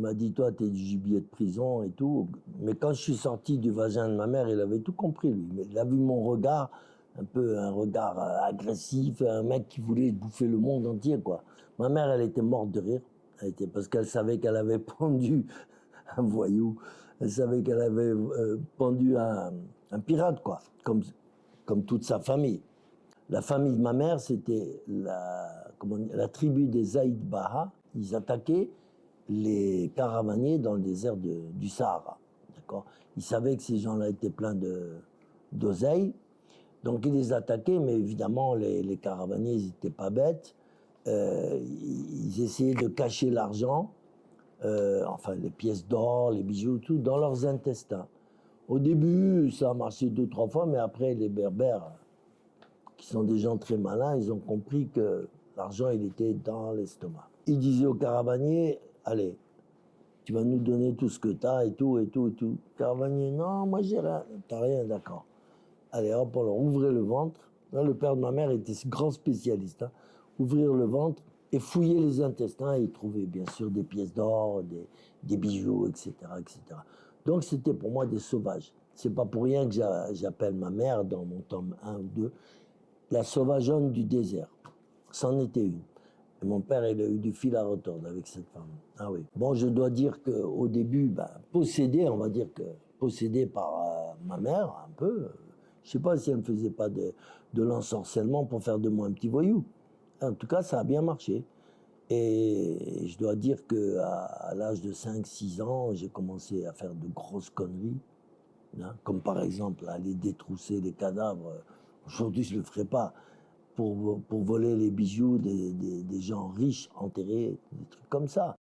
Il m'a dit, toi, t'es du gibier de prison et tout. Mais quand je suis sorti du vagin de ma mère, il avait tout compris, lui. Mais il a vu mon regard, un peu un regard agressif, un mec qui voulait bouffer le monde entier, quoi. Ma mère, elle était morte de rire. Parce qu'elle savait qu'elle avait pendu un voyou. Elle savait qu'elle avait pendu un pirate, quoi. Comme toute sa famille. La famille de ma mère, c'était la tribu des Aïd Baha. Ils attaquaient les caravaniers dans le désert du Sahara. D'accord. Ils savaient que ces gens-là étaient pleins d'oseille. Donc ils les attaquaient, mais évidemment, les caravaniers, ils n'étaient pas bêtes. Ils essayaient de cacher l'argent, enfin les pièces d'or, les bijoux, tout, dans leurs intestins. Au début, ça a marché 2-3 fois, mais après, les Berbères, qui sont des gens très malins, ils ont compris que l'argent, il était dans l'estomac. Ils disaient aux caravaniers, allez, tu vas nous donner tout ce que tu as et tout, et tout, et tout. Caravanier, non, moi j'ai rien. T'as rien, d'accord. Allez, hop, on leur ouvrait le ventre. Là, le père de ma mère était grand spécialiste. Hein. Ouvrir le ventre et fouiller les intestins. Et ils trouvaient bien sûr des pièces d'or, des bijoux, etc., etc. Donc c'était pour moi des sauvages. C'est pas pour rien que j'appelle ma mère dans mon tome 1 ou 2 la sauvageonne du désert. C'en était une. Et mon père, il a eu du fil à retordre avec cette femme. Ah oui. Bon, je dois dire qu'au début, possédé, on va dire que possédé par ma mère, un peu. Je sais pas si elle ne faisait pas de l'ensorcellement pour faire de moi un petit voyou. En tout cas, ça a bien marché. Et je dois dire qu'à l'âge de 5-6 ans, j'ai commencé à faire de grosses conneries. Hein, comme par exemple aller détrousser les cadavres. Aujourd'hui, je ne le ferai pas. Pour voler les bijoux des gens riches enterrés, des trucs comme ça.